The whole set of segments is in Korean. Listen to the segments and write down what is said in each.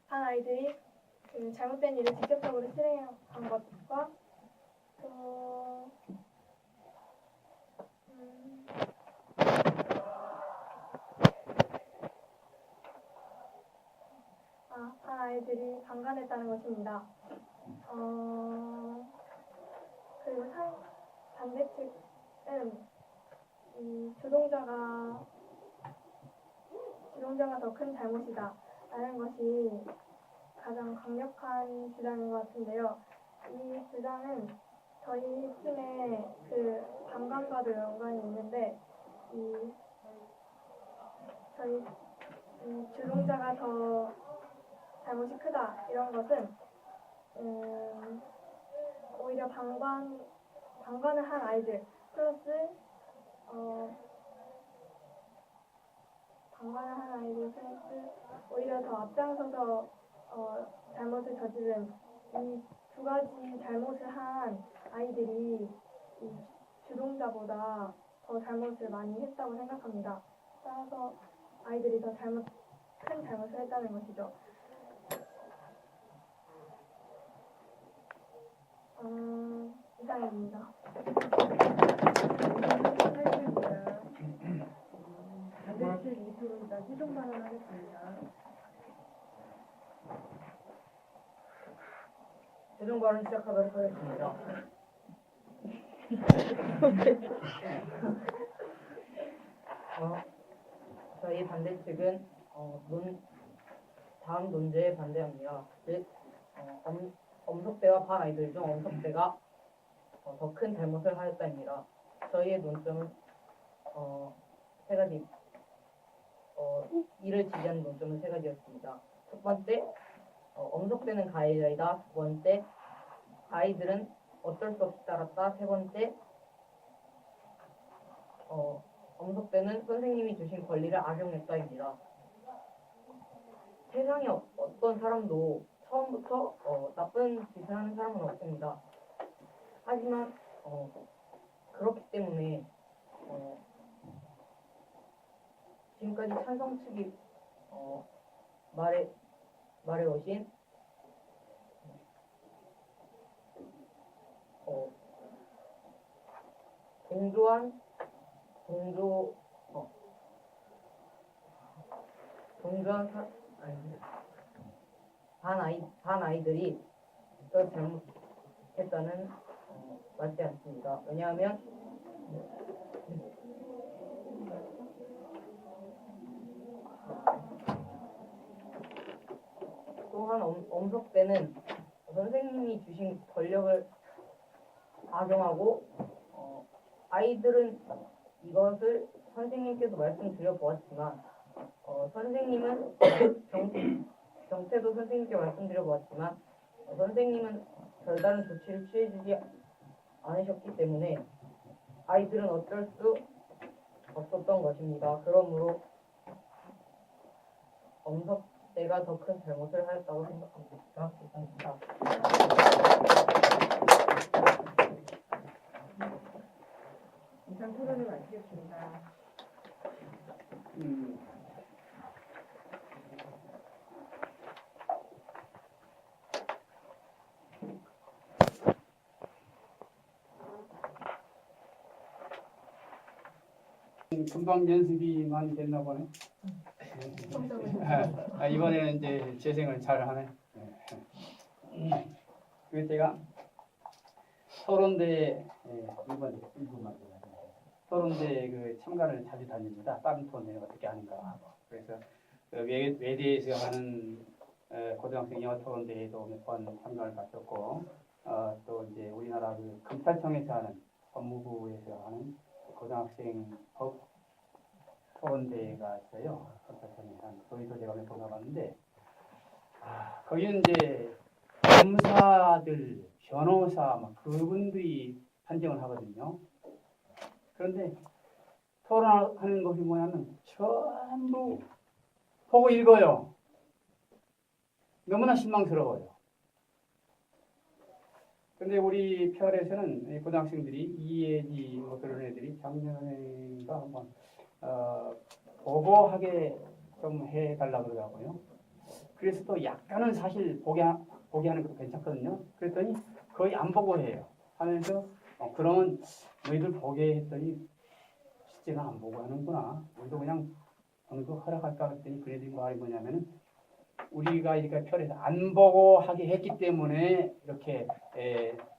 반 아이들이 그 잘못된 일을 직접적으로 실행한 것과 또 반 아이들이 방관했다는 것입니다. 그리고 반대측은 주동자가 더 큰 잘못이다 라는 것이 가장 강력한 주장인 것 같은데요. 이 주장은 저희 팀의 그 방관과도 연관이 있는데 저희 주동자가 더 잘못이 크다 이런 것은 오히려 방관을 한 아이들 플러스 오히려 더 앞장서서 잘못을 저지른 이 두 가지 잘못을 한 아이들이 이 주동자보다 더 잘못을 많이 했다고 생각합니다. 따라서 아이들이 더 큰 잘못을 했다는 것이죠. 이상입니다. 반대측 2%입니다. 최종 발언하겠습니다. 최종 발언 시작하도록 하겠습니다. 저희 반대측은 다음 논제에 반대합니다. 즉, 엄석대와 반 아이들 중 엄석대가 더 큰 잘못을 하였다입니다. 저희의 논점은 세 가지, 이를 지지하는 논점은 세 가지였습니다. 첫 번째, 엄석대는 가해자이다. 두 번째, 아이들은 어쩔 수 없이 따랐다. 세 번째, 엄석대는 선생님이 주신 권리를 악용했다입니다. 세상에 어떤 사람도 처음부터 나쁜 짓을 하는 사람은 없습니다. 하지만 그렇기 때문에 지금까지 찬성 측이 말해오신 반 아이들이 더 잘못했다는 맞지 않습니다. 왜냐하면 또한 엄석대는 선생님이 주신 권력을 악용하고 아이들은 이것을 선생님께서 말씀드려 보았지만 선생님은 경태도 선생님께 말씀드려 보았지만 선생님은 별다른 조치를 취해주지 않으셨기 때문에 아이들은 어쩔 수 없었던 것입니다. 그러므로 엄석대가 더 큰 잘못을 하였다고 생각합니다. 이상입니다. 이상 토론을 마치겠습니다. 금방 연습이만 됐나 보네. 이번에는 이제 재생을 잘 하네. 그 제가 서론대 이번 서론대 그 참가를 자주 다닙니다. 빵톤에 어떻게 하는가 하고. 그래서 외대에서 하는 고등학생 영어 토론대에도 몇 번 참가를 받았고, 또 이제 우리나라 그 검찰청에서 하는 법무부에서 하는 고등학생 법 토론대가 있어요. 검찰청에서 하는 거기도 제가 몇 번 가봤는데, 거기는 이제 검사들, 변호사 막 그분들이 판정을 하거든요. 그런데 토론하는 것이 뭐냐면 전부 보고 읽어요. 너무나 실망스러워요. 근데 우리 PR에서는 고등학생들이 이예지 뭐 그런 애들이 작년인가 한번 보고하게 좀 해달라 그러더라고요. 그래서 또 약간은 사실 보게 하는 것도 괜찮거든요. 그랬더니 거의 안 보고 해요. 하면서 그러면 너희들 보게 했더니 실제는 안 보고 하는구나. 우리도 그냥 어느 거 허락할까 했더니 그네들이 말이 뭐냐면은 우리가 이렇게 편에서 안 보고 하게 했기 때문에 이렇게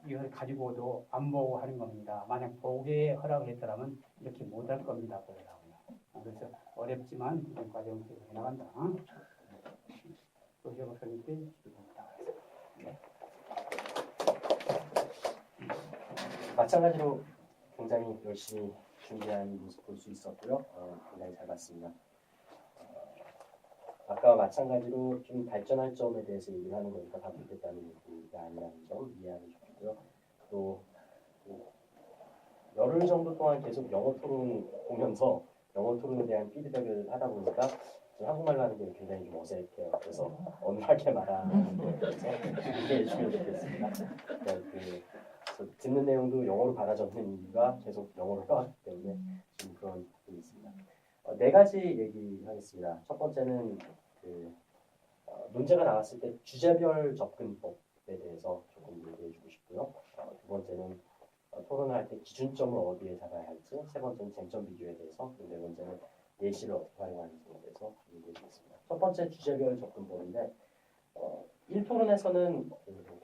이걸 가지고도 안 보고 하는 겁니다. 만약 보게 허락을 했더라면 이렇게 못할 겁니다. 그러더라고요. 그래서 어렵지만 이런 과정을 계속 해나간다. 또 제가 설명 때 기도합니다. 마찬가지로 굉장히 열심히 준비한 모습 볼 수 있었고요. 굉장히 잘 봤습니다. 아까와 마찬가지로 좀 발전할 점에 대해서 얘기를 하는 거니까 반복됐다는 얘기가 아니라는 점 이해하면 좋겠고요. 또 열흘 정도 동안 계속 영어 토론 보면서 영어 토론에 대한 피드백을 하다 보니까 한국말로 하는 게 굉장히 좀 어색해요. 그래서 어눌하게 말하는 거에 대해서 이해해 주시면 좋겠습니다. 그러니까 그래서 듣는 내용도 영어로 받아 적는 이유가 계속 영어로 해왔기 때문에 좀 그런 부분이 있습니다. 네 가지 얘기하겠습니다. 첫 번째는 문제가 나왔을 때 주제별 접근법에 대해서 조금 얘기해주고 싶고요. 두 번째는 토론을 할 때 기준점을 어디에 잡아야 할지, 세 번째는 쟁점 비교에 대해서, 그리고 네 번째는 예시를 어떻게 활용하는지에 대해서 얘기해주겠습니다. 첫 번째 주제별 접근법인데 1토론에서는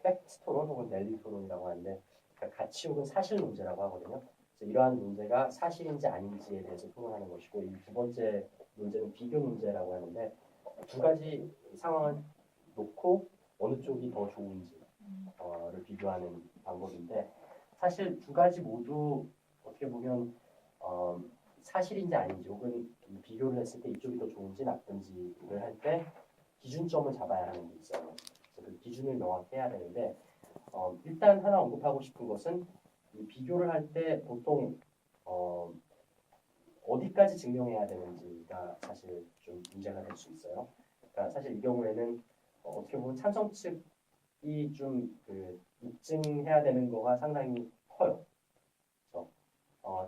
팩트 토론 혹은 랠리 토론이라고 하는데 그러니까 가치 혹은 사실 문제라고 하거든요. 그래서 이러한 문제가 사실인지 아닌지에 대해서 토론하는 것이고 이 두 번째 문제는 비교 문제라고 하는데 두 가지 상황을 놓고 어느 쪽이 더 좋은지를 비교하는 방법인데 사실 두 가지 모두 어떻게 보면 사실인지 아닌지 혹은 비교를 했을 때 이쪽이 더 좋은지 나쁜지를 할 때 기준점을 잡아야 하는 게 있어요. 그래서 그 기준을 명확히 해야 되는데 일단 하나 언급하고 싶은 것은 이 비교를 할 때 보통 어디까지 증명해야 되는지가 사실 좀 문제가 될 수 있어요. 그러니까 사실 이 경우에는 어떻게 보면 찬성 측이 좀 입증해야 되는 거가 상당히 커요. 그래서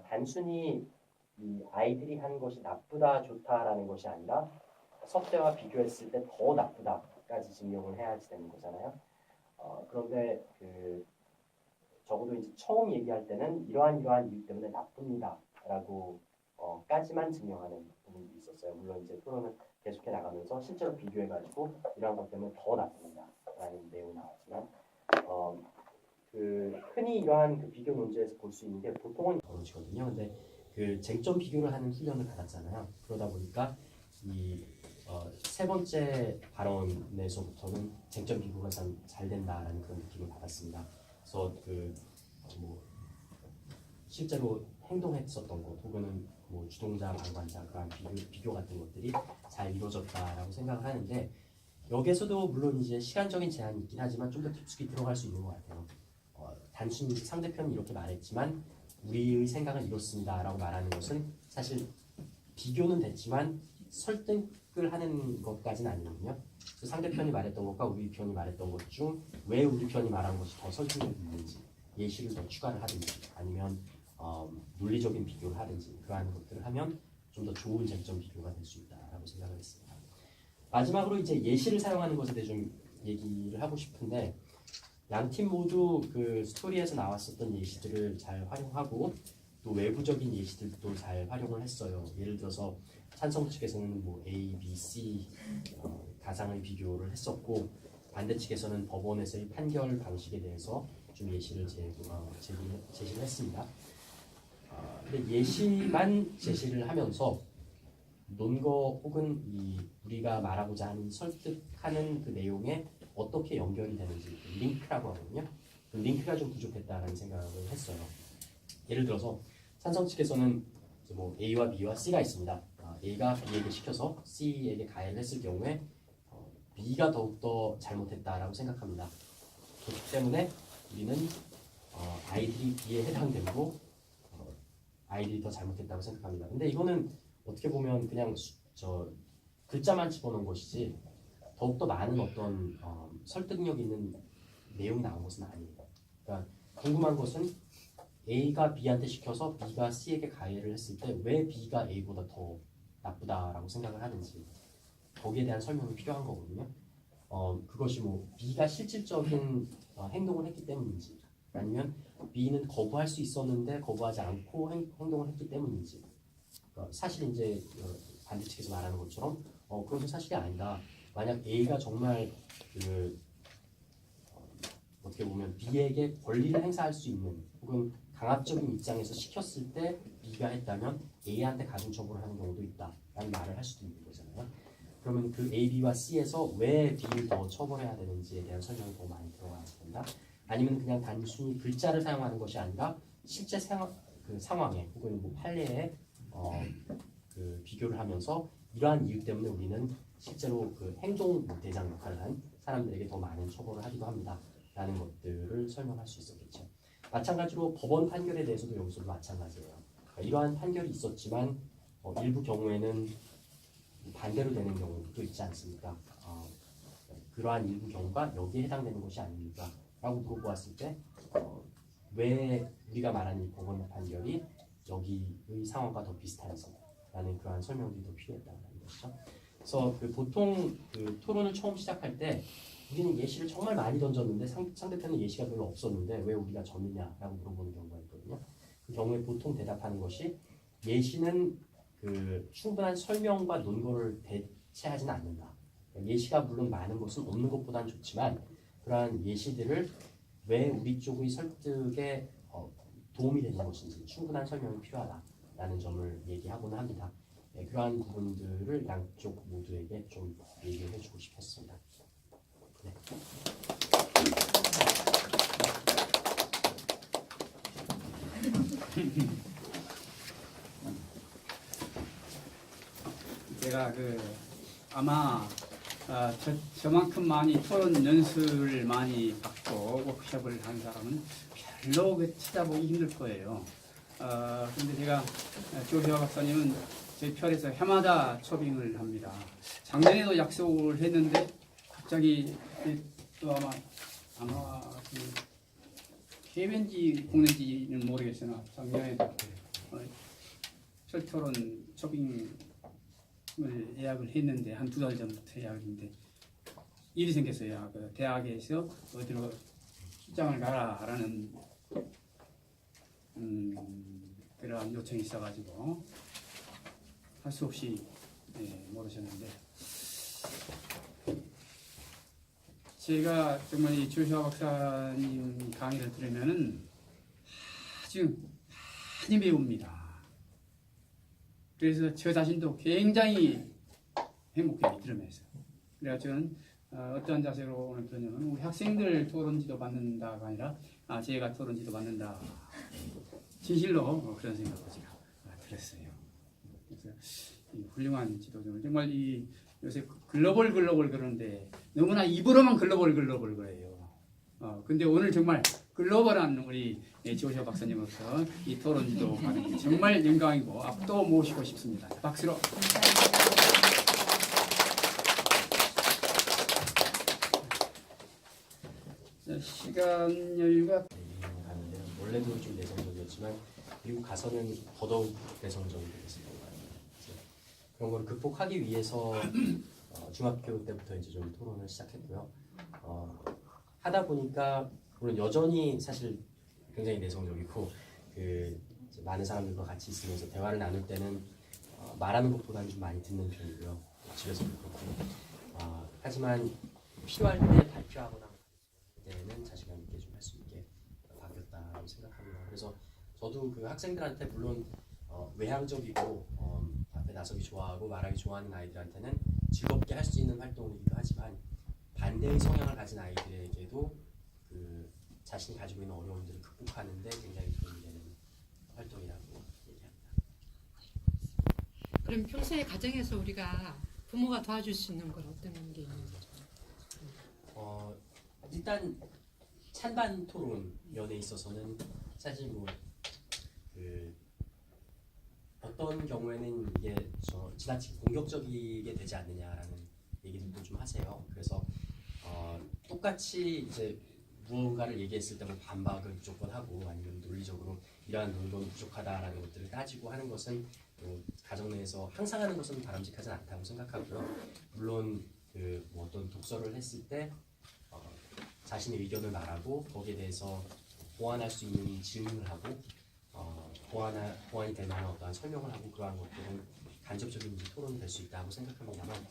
단순히 이 아이들이 한 것이 나쁘다 좋다라는 것이 아니라 석대와 비교했을 때 더 나쁘다까지 증명을 해야지 되는 거잖아요. 그런데 적어도 이제 처음 얘기할 때는 이러한 이유 때문에 나쁩니다라고 까지만 증명하는 부분이 있었어요. 물론 이제 토론은 계속해 나가면서 실제로 비교해가지고 이러한 것 때문에 더 나쁩니다라는 내용이 나왔지만 흔히 이러한 비교 논제에서 볼 수 있는 게 보통은 벌어지거든요. 근데 그 쟁점 비교를 하는 훈련을 받았잖아요. 그러다 보니까 이 세 번째 발언에서부터는 쟁점 비교가 잘 된다라는 그런 느낌을 받았습니다. 그래서 뭐 실제로 행동했었던 것 혹은 뭐 주동자, 방관자 그런 비교 같은 것들이 잘 이루어졌다라고 생각을 하는데 여기에서도 물론 이제 시간적인 제한이 있긴 하지만 좀 더 깊숙이 들어갈 수 있는 것 같아요. 단순히 상대편이 이렇게 말했지만 우리의 생각은 이렇습니다라고 말하는 것은 사실 비교는 됐지만 설득을 하는 것까지는 아니거든요. 상대편이 말했던 것과 우리 편이 말했던 것 중 왜 우리 편이 말한 것이 더 설득력이 있는지 예시를 더 추가를 하든지 아니면 논리적인 비교를 하든지 그러한 것들을 하면 좀 더 좋은 쟁점 비교가 될 수 있다라고 생각을 했습니다. 마지막으로 이제 예시를 사용하는 것에 대해 좀 얘기를 하고 싶은데 양 팀 모두 그 스토리에서 나왔었던 예시들을 잘 활용하고 또 외부적인 예시들도 잘 활용을 했어요. 예를 들어서 찬성 측에서는 뭐 A, B, C 가상의 비교를 했었고 반대 측에서는 법원에서의 판결 방식에 대해서 좀 예시를 제시를 했습니다. 근데 예시만 제시를 하면서 논거 혹은 우리가 말하고자 하는 설득하는 그 내용에 어떻게 연결이 되는지 링크라고 하거든요. 그 링크가 좀 부족했다라는 생각을 했어요. 예를 들어서 찬성 측에서는 뭐 A와 B와 C가 있습니다. A가 B에게 시켜서 C에게 가해를 했을 경우에 B가 더욱더 잘못했다라고 생각합니다. 그렇기 때문에 우리는 아이들이 B에 해당되고 아이들이 더 잘못했다고 생각합니다. 근데 이거는 어떻게 보면 그냥 글자만 집어넣은 것이지 더욱더 많은 어떤 설득력 있는 내용이 나온 것은 아니에요. 그러니까 궁금한 것은 A가 B한테 시켜서 B가 C에게 가해를 했을 때 왜 B가 A보다 더 나쁘다라고 생각을 하는지 거기에 대한 설명이 필요한 거거든요. 그것이 뭐 B가 실질적인 행동을 했기 때문인지 아니면 B는 거부할 수 있었는데 거부하지 않고 행동을 했기 때문인지 사실 이제 반대 측에서 말하는 것처럼 그것은 사실이 아니다. 만약 A가 정말 어떻게 보면 B에게 권리를 행사할 수 있는 혹은 강압적인 입장에서 시켰을 때 B가 했다면 A한테 가중처벌을 하는 경우도 있다라는 말을 할 수도 있는 거잖아요. 그러면 그 A, B와 C에서 왜 B를 더 처벌해야 되는지에 대한 설명이 더 많이 들어가야 된다. 아니면 그냥 단순히 글자를 사용하는 것이 아니라 실제 상황에 혹은 뭐 판례에 비교를 하면서 이러한 이유 때문에 우리는 실제로 그 행동 대장 역할을 한 사람들에게 더 많은 처벌을 하기도 합니다. 라는 것들을 설명할 수 있었겠죠. 마찬가지로 법원 판결에 대해서도 여기서도 마찬가지예요. 그러니까 이러한 판결이 있었지만 일부 경우에는 반대로 되는 경우도 있지 않습니까? 그러한 일부 경우가 여기에 해당되는 것이 아닙니까? 라고 물어보았을 때 왜 우리가 말하는 이 법원 판결이 여기의 상황과 더 비슷한지 라는 그러한 설명들이 더 필요했다는 것이죠. 그래서 보통 토론을 처음 시작할 때 우리는 예시를 정말 많이 던졌는데 상대편은 예시가 별로 없었는데 왜 우리가 졌느냐라고 물어보는 경우가 있거든요. 그 경우에 보통 대답하는 것이 예시는 충분한 설명과 논거를 대체하지는 않는다. 예시가 물론 많은 것은 없는 것보다는 좋지만 그러한 예시들을 왜 우리 쪽의 설득에 도움이 되는 것인지 충분한 설명이 필요하다라는 점을 얘기하고는 합니다. 그러한 부분들을 양쪽 모두에게 좀 얘기를 해주고 싶었습니다. 네. 제가 아마 저만큼 많이 토론 연수를 많이 받고 워크숍을 한 사람은 별로 찾아보기 힘들 거예요. 근데 제가 조혜화 박사님은 저희 편에서 해마다 초빙을 합니다. 작년에도 약속을 했는데 갑자기 또 아마 해외인지 국내인지는 모르겠으나 작년에도 철토론 초빙을 예약을 했는데 한 2달 전부터 예약인데 일이 생겼어요. 대학에서 어디로 출장을 가라라는 그러한 요청이 있어가지고 할 수 없이 모르셨는데 제가 정말 이 조혜화 박사님 강의를 들으면은 아주 많이 배웁니다. 그래서 저 자신도 굉장히 행복해요, 들으면서. 그래서 저는 어떠한 자세로 오늘 들으냐면 우리 학생들 토론지도 받는다가 아니라 제가 토론지도 받는다. 진실로 그런 생각을 제가 들었어요. 그래서 이 훌륭한 지도자를 정말 요새 글로벌 그러는데 너무나 입으로만 글로벌 그래요. 근데 오늘 정말 글로벌한 우리 조혜화 박사님으로서 이 토론지도 받은 게 정말 영광이고 또 모시고 싶습니다. 박수로. 시간 여유가 가는데 원래도 좀 내성적이었지만 미국 가서는 더더욱 내성적이 되었었던 것 같아요. 그런 걸 극복하기 위해서 중학교 때부터 이제 좀 토론을 시작했고요. 하다 보니까 물론 여전히 사실 굉장히 내성적이고 이제 많은 사람들과 같이 있으면서 대화를 나눌 때는 말하는 것보다는 좀 많이 듣는 편이고요. 집에서도 그렇고. 하지만 필요할 때 발표하거나 때는 자신감 있게 좀 할 수 있게 바뀌었다고 생각합니다. 그래서 저도 학생들한테 물론 외향적이고 앞에 나서기 좋아하고 말하기 좋아하는 아이들한테는 즐겁게 할 수 있는 활동이기도 하지만 반대의 성향을 가진 아이들에게도 자신이 가지고 있는 어려움들을 극복하는데 굉장히 도움이 되는 활동이라고 얘기합니다. 그럼 평소에 가정에서 우리가 부모가 도와줄 수 있는 건 어떤 게 있는 거죠? 일단 찬반 토론연에 있어서는 사실 어떤 경우에는 이게 지나치게 공격적이게 되지 않느냐라는 얘기들도 좀 하세요. 그래서 똑같이 이제 무언가를 얘기했을 때 뭐 반박을 무조건 하고 아니면 논리적으로 이러한 논거는 부족하다라는 것들을 따지고 하는 것은 또 가정 내에서 항상 하는 것은 바람직하지 않다고 생각하고요. 물론 뭐 어떤 독서를 했을 때 자신의 의견을 말하고 거기에 대해서 보완할 수 있는 질문을 하고 보완이 될 만한 어떠한 설명을 하고 그러한 것들은 간접적인 토론이 될 수 있다고 생각합니다만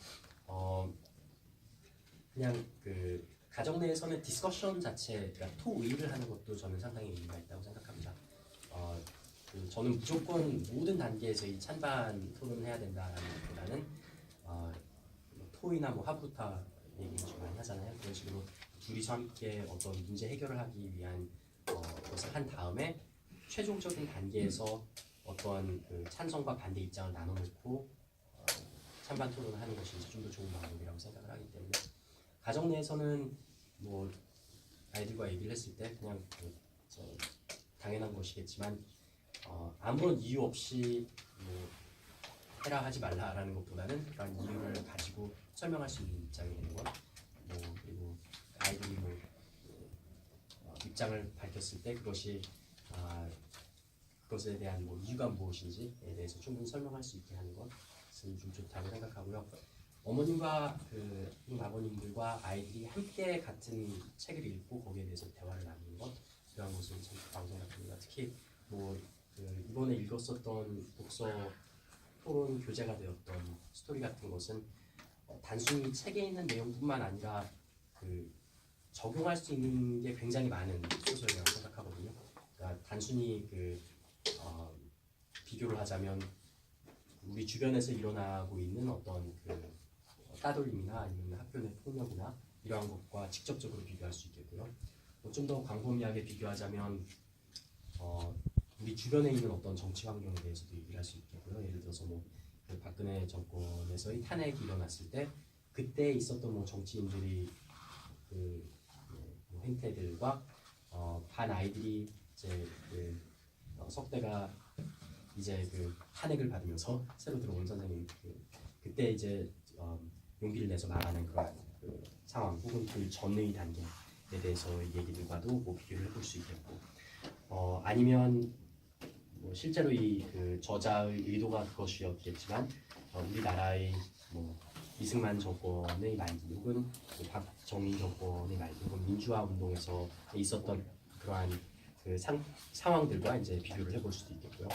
그냥 가정 내에서는 디스커션 자체, 그러니까 토의를 하는 것도 저는 상당히 의미가 있다고 생각합니다. 저는 무조건 모든 단계에서 이 찬반 토론을 해야 된다라는 것보다는 토의나 뭐 하부타 얘기를 좀 많이 하잖아요. 그런 식으로 둘이서 함께 어떤 문제 해결을 하기 위한 것을 한 다음에 최종적인 단계에서 어떠한 찬성과 반대 입장을 나눠놓고 찬반 토론을 하는 것이 좀 더 좋은 방법이라고 생각을 하기 때문에 가정 내에서는 뭐 아이들과 얘기를 했을 때 그냥 당연한 것이겠지만 아무런 이유 없이 뭐 해라 하지 말라라는 것보다는 그런 이유를 가지고 설명할 수 있는 입장이 되는 것, 그리고 아이들이 입장을 밝혔을 때 그것이 그것에 대한 이유가 무엇인지에 대해서 충분히 설명할 수 있게 하는 것은 좀 좋다고 생각하고요. 어머님과 아버님들과 아이들이 함께 같은 책을 읽고 거기에 대해서 대화를 나누는 것, 그런 것은 참 좋다고 생각합니다. 특히 이번에 읽었었던 독서 토론 교재가 되었던 스토리 같은 것은 단순히 책에 있는 내용뿐만 아니라 적용할 수 있는 게 굉장히 많은 소설이라고 생각하거든요. 그러니까 단순히 비교를 하자면 우리 주변에서 일어나고 있는 어떤 따돌림이나 아니면 학교 내 폭력이나 이러한 것과 직접적으로 비교할 수 있겠고요. 좀 더 광범위하게 비교하자면 우리 주변에 있는 어떤 정치 환경에 대해서도 얘기를 할 수 있겠고요. 예를 들어서 박근혜 정권에서의 탄핵이 일어났을 때 그때 있었던 정치인들이 행태들과 반 아이들이 이제 석대가 이제 탄핵을 받으면서 새로 들어온 선생님 그때 이제 용기를 내서 말하는 그런 상황 혹은 그 전의 단계에 대해서 얘기들과도 비교를 해볼 수 있겠고 아니면 실제로 이 저자의 의도가 그것이었겠지만 우리나라의 이승만 정권의 말기 혹은 박정희 정권의 말기 혹은 민주화 운동에서 있었던 그러한 상황들과 이제 비교를 해볼 수도 있겠고요.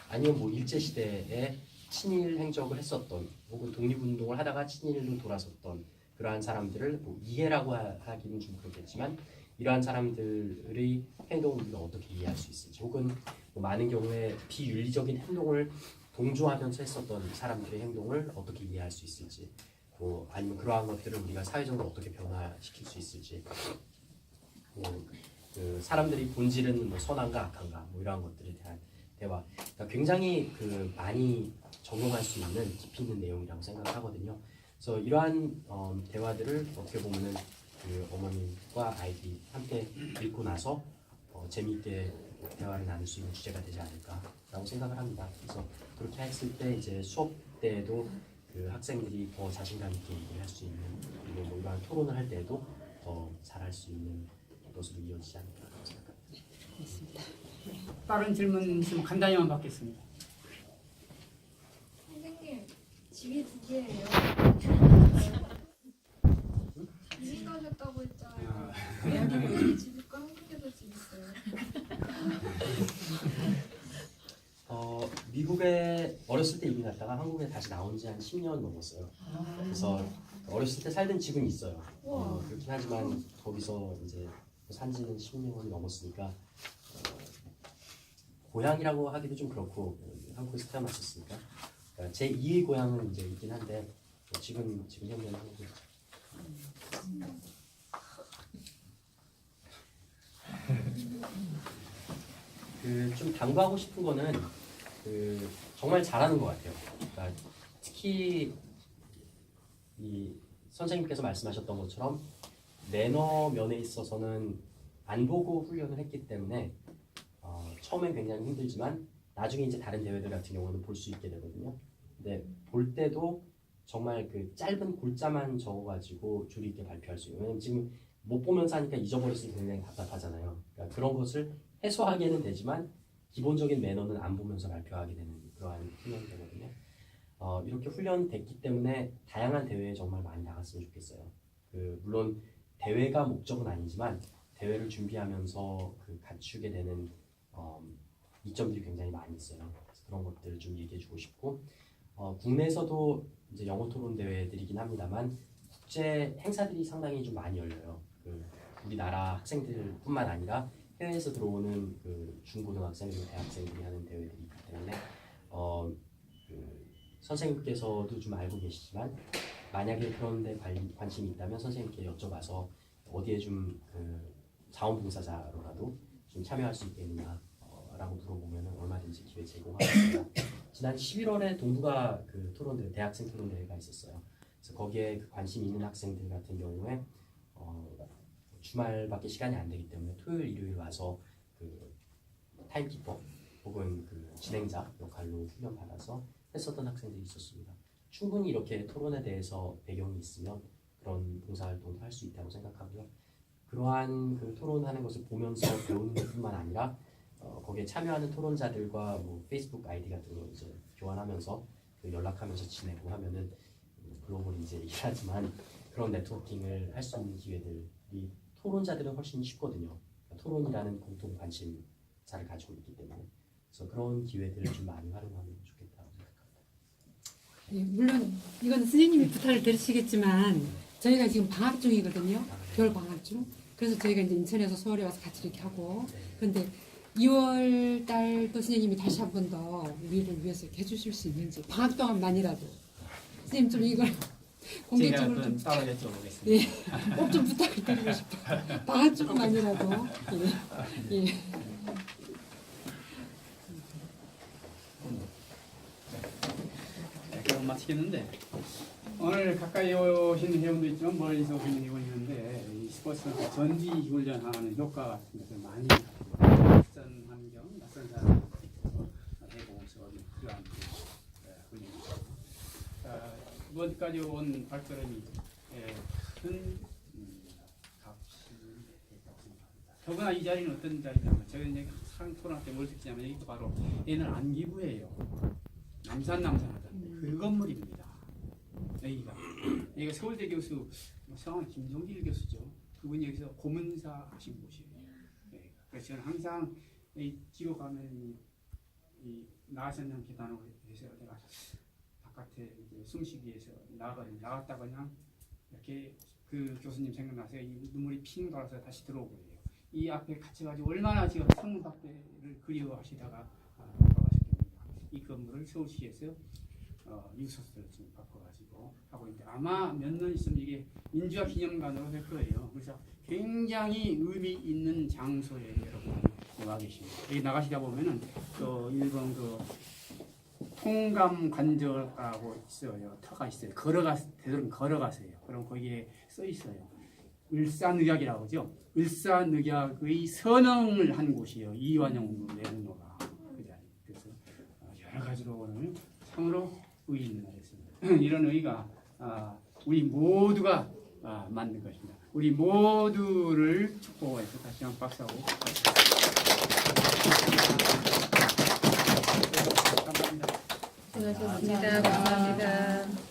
아니면 일제 시대에 친일 행적을 했었던 혹은 독립운동을 하다가 친일로 돌아섰던 그러한 사람들을 이해라고 하기는 좀 그렇겠지만 이러한 사람들의 행동을 우리가 어떻게 이해할 수 있을지 혹은 많은 경우에 비윤리적인 행동을 동조하면서 했었던 사람들의 행동을 어떻게 이해할 수 있을지 아니면 그러한 것들을 우리가 사회적으로 어떻게 변화시킬 수 있을지 사람들이 본질은 선한가 악한가 이러한 것들에 대한 대화 그러니까 굉장히 많이 적용할 수 있는 깊이 있는 내용이라고 생각하거든요. 그래서 이러한 대화들을 어떻게 보면은 어머님과 아이들이 함께 읽고 나서 재미있게 대화를 나눌 수 있는 주제가 되지 않을까라고 생각을 합니다. 그래서 그렇게 했을 때 이제 수업 때에도 학생들이 더 자신감 있게 얘기를 할 수 있는 그리고 이러한 토론을 할 때에도 더 잘할 수 있는 것으로 이어지지 않을까라고 생각합니다. 다른 질문 있으면 간단히만 받겠습니다. 선생님, 집이 2개예요. 이민 가셨다고 했잖아요. 왜 집이 한국에서 집 있어요? 미국에 어렸을 때 이민 갔다가 한국에 다시 나온 지 한 10년 넘었어요. 그래서 어렸을 때 살던 집은 있어요. 그렇긴 하지만 거기서 이제 산 지는 10년이 넘었으니까 고향이라고 하기도 좀 그렇고 한국에서 태어났었으니까 그러니까 제 2의 고향은 이제 있긴 한데 지금 현재는 한국에 좀 당부하고 싶은 거는 정말 잘하는 것 같아요. 그러니까 특히 이 선생님께서 말씀하셨던 것처럼 매너 면에 있어서는 안 보고 훈련을 했기 때문에 처음엔 굉장히 힘들지만 나중에 이제 다른 대회들 같은 경우는 볼 수 있게 되거든요. 근데 볼 때도 정말 짧은 골자만 적어가지고 줄이 있게 발표할 수 있어요. 왜냐면 지금 못 보면서 하니까 잊어버렸을 때 굉장히 답답하잖아요. 그러니까 그런 것을 해소하기는 되지만 기본적인 매너는 안 보면서 발표하게 되는 그런 그러한 훈련이 되거든요. 이렇게 훈련됐기 때문에 다양한 대회에 정말 많이 나갔으면 좋겠어요. 물론 대회가 목적은 아니지만 대회를 준비하면서 갖추게 되는 이점들이 굉장히 많이 있어요. 그래서 그런 것들을 좀 얘기해주고 싶고, 국내에서도 이제 영어 토론 대회들이긴 합니다만 국제 행사들이 상당히 좀 많이 열려요. 우리나라 학생들뿐만 아니라 해외에서 들어오는 중고등학생들, 대학생들이 하는 대회들이 있기 때문에 선생님께서도 좀 알고 계시지만 만약에 그런 데 관심이 있다면 선생님께 여쭤봐서 어디에 좀 자원봉사자로라도 좀 참여할 수 있겠느냐 라고 물어보면 얼마든지 기회 제공하겠습니다. 지난 11월에 동북아 토론대회, 대학생 토론대회가 있었어요. 그래서 거기에 관심 있는 학생들 같은 경우에 주말밖에 시간이 안 되기 때문에 토요일, 일요일 와서 타임키퍼 혹은 진행자 역할로 훈련 받아서 했었던 학생들이 있었습니다. 충분히 이렇게 토론에 대해서 배경이 있으면 그런 봉사활동도 할 수 있다고 생각하고요. 그러한 토론하는 것을 보면서 배우는 것뿐만 아니라 거기에 참여하는 토론자들과 페이스북 아이디 같은 거 이제 교환하면서 연락하면서 지내고 하면은 글로벌 이제 일하지만 그런 네트워킹을 할 수 있는 기회들이 토론자들은 훨씬 쉽거든요. 그러니까 토론이라는 공통 관심사를 가지고 있기 때문에 그래서 그런 기회들을 좀 많이 활용하면 좋겠다고 생각합니다. 예, 물론 이건 선생님이 부탁을 들으시겠지만 저희가 지금 방학 중이거든요. 겨울 방학 중. 그래서 저희가 이제 인천에서 서울에 와서 같이 이렇게 하고. 그런데 2월 달도 선생님이 다시 한 번 더 우리를 위해서 이렇게 해주실 수 있는지 방학 동안만이라도 선생님 좀 이걸 공개적으로 좀 따로 여쭤보겠습니다. 예, 꼭 좀 부탁을 드리고 싶어요. 방학 조금만이라도. 예. 예. 그럼 마치겠는데 오늘 가까이 오신 회원도 있지만 멀리서 오신 회원이 있는데 이 스포츠 전지 훈련하는 효과 같은 것을 많이 낯선 환경, 낯선 사람 해보면서 필요한 훈련입니다. 이번까지 온 발걸음이 큰 값이 됐다고 생각합니다. 더구나 이 자리는 어떤 자리냐면 제가 이제 토론 때 뭘 듣냐면 여기도 바로 얘는 안기부예요. 남산하던데 그 건물입니다. 여기가 서울대 교수 성함 김종길 교수죠. 그분이 여기서 고문사 하신 곳이에요. 네. 그래서 저는 항상 지고 가면 이 나선형 계단으로 해서 내가 바깥에 이제 숨쉬기 위해서 나갔다 그냥 이렇게 그 교수님 생각나서 이 눈물이 핑 돌아서 다시 들어오고 그래요. 이 앞에 갇혀가지고 얼마나 지금 창문 밖에를 그리워하시다가 돌아가셨습니다. 이 건물을 서울시에서 유서스를 지금 바꿔가지고 하고 있는데 아마 몇 년 있으면 이게 민주화 기념관으로 될 거예요. 그래서 굉장히 의미 있는 장소에 여러분이 와 계십니다. 여기 나가시다 보면은 또 일본 통감 관저라고 있어요. 터가 있어요. 되도록 걸어가세요. 그럼 거기에 써 있어요. 을사늑약이라고 하죠. 을사늑약의 선언을 한 곳이에요. 이완용 내분노가 그 자리. 그래서 여러 가지로 오늘 참으로 의의 있는 날이었습니다. 이런 의의가 우리 모두가 만든 것입니다. 우리 모두를 축복해서 다시 한번 박수하고 감사합니다. 수고하셨습니다. 감사합니다.